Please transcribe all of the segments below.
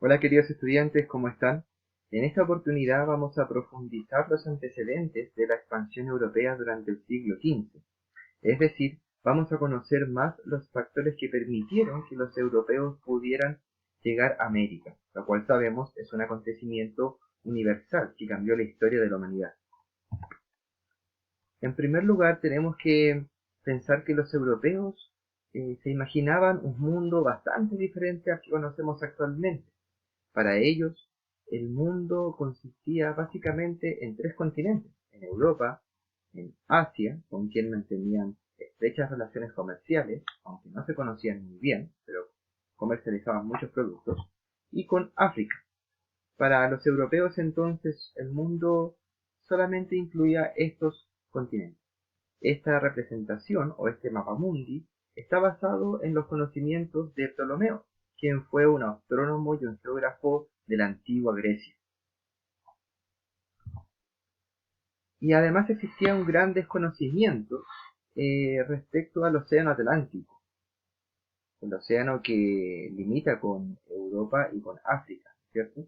Hola queridos estudiantes, ¿cómo están? En esta oportunidad vamos a profundizar los antecedentes de la expansión europea durante el siglo XV. Es decir, vamos a conocer más los factores que permitieron que los europeos pudieran llegar a América, lo cual sabemos es un acontecimiento universal que cambió la historia de la humanidad. En primer lugar, tenemos que pensar que los europeos se imaginaban un mundo bastante diferente al que conocemos actualmente. Para ellos, el mundo consistía básicamente en tres continentes: en Europa, en Asia, con quien mantenían estrechas relaciones comerciales, aunque no se conocían muy bien, pero comercializaban muchos productos, y con África. Para los europeos entonces el mundo solamente incluía estos continentes. Esta representación o este mapamundi está basado en los conocimientos de Ptolomeo, quien fue un astrónomo y un geógrafo de la antigua Grecia. Y además existía un gran desconocimiento respecto al océano Atlántico, el océano que limita con Europa y con África, ¿cierto?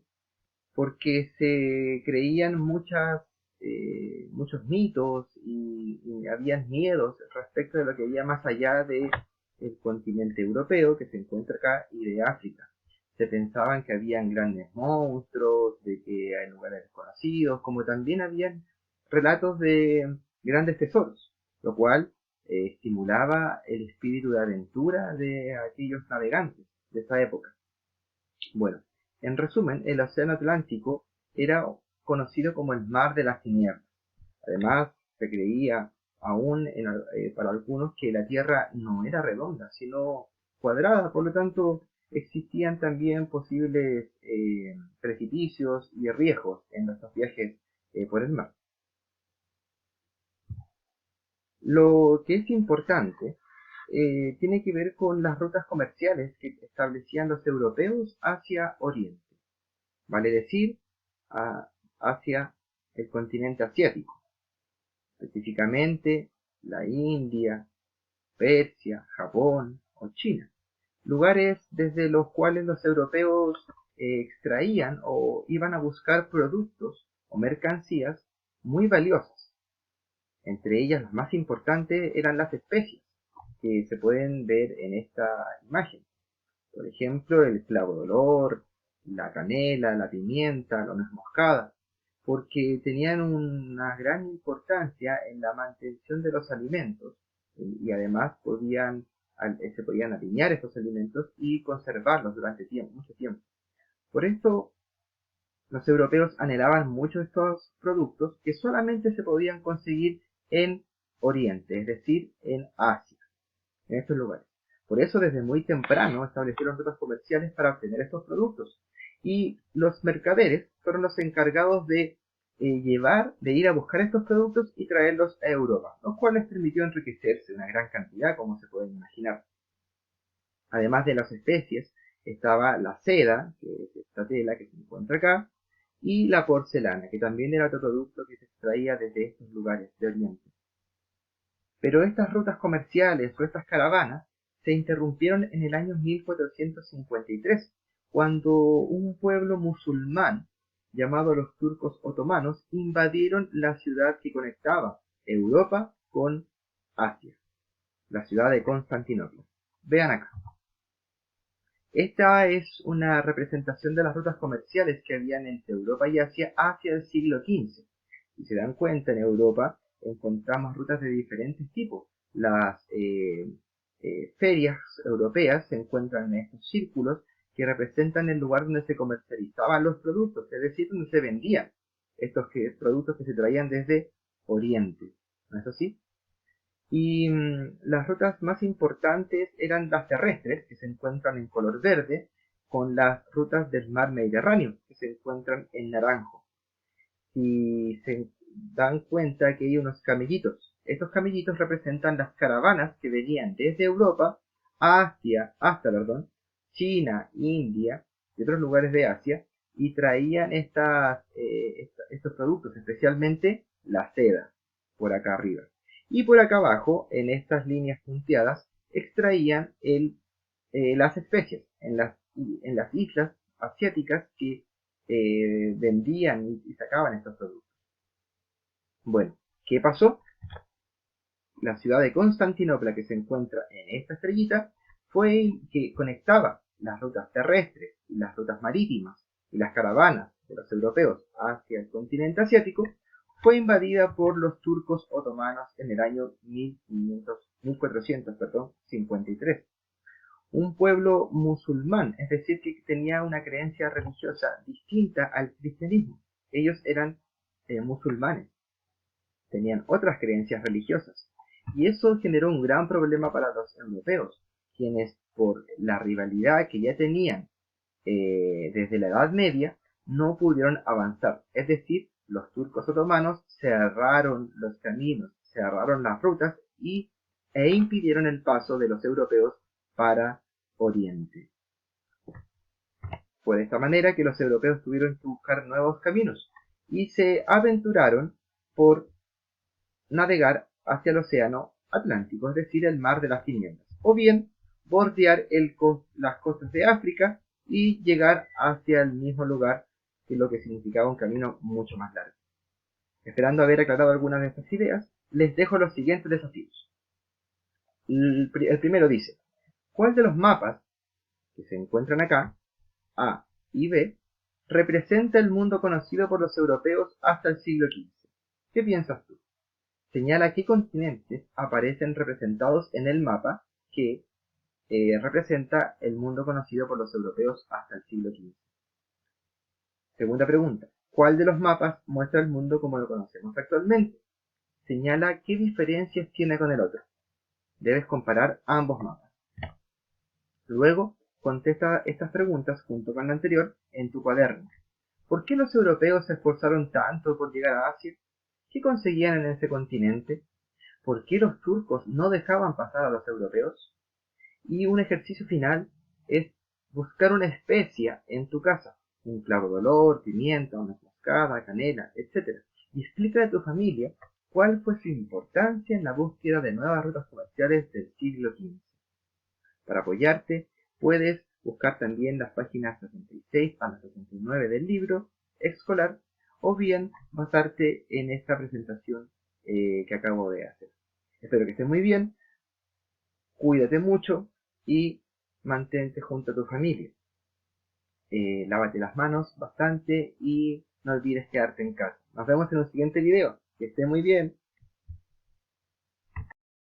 Porque se creían muchos mitos y habían miedos respecto de lo que había más allá del continente europeo que se encuentra acá y de África. Se pensaban que habían grandes monstruos, de que hay lugares desconocidos, como también habían relatos de grandes tesoros, lo cual estimulaba el espíritu de aventura de aquellos navegantes de esa época. Bueno, en resumen, el océano Atlántico era conocido como el mar de las tinieblas. Además, se creía aún para algunos que la Tierra no era redonda, sino cuadrada. Por lo tanto, existían también posibles precipicios y riesgos en nuestros viajes por el mar. Lo que es importante tiene que ver con las rutas comerciales que establecían los europeos hacia Oriente, vale decir, hacia el continente asiático, específicamente la India, Persia, Japón o China, lugares desde los cuales los europeos extraían o iban a buscar productos o mercancías muy valiosas. Entre ellas las más importantes eran las especias, que se pueden ver en esta imagen. Por ejemplo, el clavo de olor, la canela, la pimienta, la nuez moscada, porque tenían una gran importancia en la mantención de los alimentos y además se podían alinear estos alimentos y conservarlos durante mucho tiempo. Por esto, los europeos anhelaban mucho estos productos que solamente se podían conseguir en Oriente, es decir, en Asia, en estos lugares. Por eso desde muy temprano establecieron rutas comerciales para obtener estos productos. Y los mercaderes fueron los encargados de ir a buscar estos productos y traerlos a Europa, lo cual les permitió enriquecerse una gran cantidad, como se pueden imaginar. Además de las especies, estaba la seda, que es esta tela que se encuentra acá, y la porcelana, que también era otro producto que se extraía desde estos lugares de Oriente. Pero estas rutas comerciales o estas caravanas se interrumpieron en el año 1453, cuando un pueblo musulmán llamado los turcos otomanos invadieron la ciudad que conectaba Europa con Asia, la ciudad de Constantinopla. Vean acá. Esta es una representación de las rutas comerciales que habían entre Europa y Asia hacia el siglo XV. Si se dan cuenta, en Europa encontramos rutas de diferentes tipos. Las ferias europeas se encuentran en estos círculos que representan el lugar donde se comercializaban los productos, es decir, donde se vendían estos productos que se traían desde Oriente. ¿No es así? Y las rutas más importantes eran las terrestres, que se encuentran en color verde, con las rutas del mar Mediterráneo, que se encuentran en naranjo. Si se dan cuenta que hay unos camellitos, estos camellitos representan las caravanas que venían desde Europa hasta China, India y otros lugares de Asia, y traían estos productos, especialmente la seda, por acá arriba. Y por acá abajo, en estas líneas punteadas, extraían las especies en las islas asiáticas que vendían y sacaban estos productos. Bueno, ¿qué pasó? La ciudad de Constantinopla, que se encuentra en esta estrellita, fue que conectaba las rutas terrestres y las rutas marítimas y las caravanas de los europeos hacia el continente asiático, fue invadida por los turcos otomanos en el año 1453. Un pueblo musulmán, es decir, que tenía una creencia religiosa distinta al cristianismo. Ellos eran musulmanes, tenían otras creencias religiosas. Y eso generó un gran problema para los europeos, quienes por la rivalidad que ya tenían desde la Edad Media, no pudieron avanzar. Es decir, los turcos otomanos cerraron los caminos, cerraron las rutas e impidieron el paso de los europeos para Oriente. Fue de esta manera que los europeos tuvieron que buscar nuevos caminos y se aventuraron por navegar hacia el océano Atlántico, es decir, el mar de las tinieblas, o bien bordear las costas de África y llegar hacia el mismo lugar, que lo que significaba un camino mucho más largo. Esperando haber aclarado algunas de estas ideas, les dejo los siguientes desafíos. El primero dice: ¿cuál de los mapas que se encuentran acá, A y B, representa el mundo conocido por los europeos hasta el siglo XV? ¿Qué piensas tú? Señala qué continentes aparecen representados en el mapa que representa el mundo conocido por los europeos hasta el siglo XV. Segunda pregunta: ¿cuál de los mapas muestra el mundo como lo conocemos actualmente? Señala qué diferencias tiene con el otro. Debes comparar ambos mapas. Luego, contesta estas preguntas junto con la anterior en tu cuaderno. ¿Por qué los europeos se esforzaron tanto por llegar a Asia? ¿Qué conseguían en ese continente? ¿Por qué los turcos no dejaban pasar a los europeos? Y un ejercicio final es buscar una especia en tu casa, un clavo de olor, pimienta, una moscada, canela, etc. Y explica a tu familia cuál fue su importancia en la búsqueda de nuevas rutas comerciales del siglo XV. Para apoyarte, puedes buscar también las páginas 66 a las 69 del libro escolar, o bien basarte en esta presentación que acabo de hacer. Espero que estés muy bien, cuídate mucho y mantente junto a tu familia. Lávate las manos bastante y no olvides quedarte en casa. Nos vemos en un siguiente video. Que esté muy bien.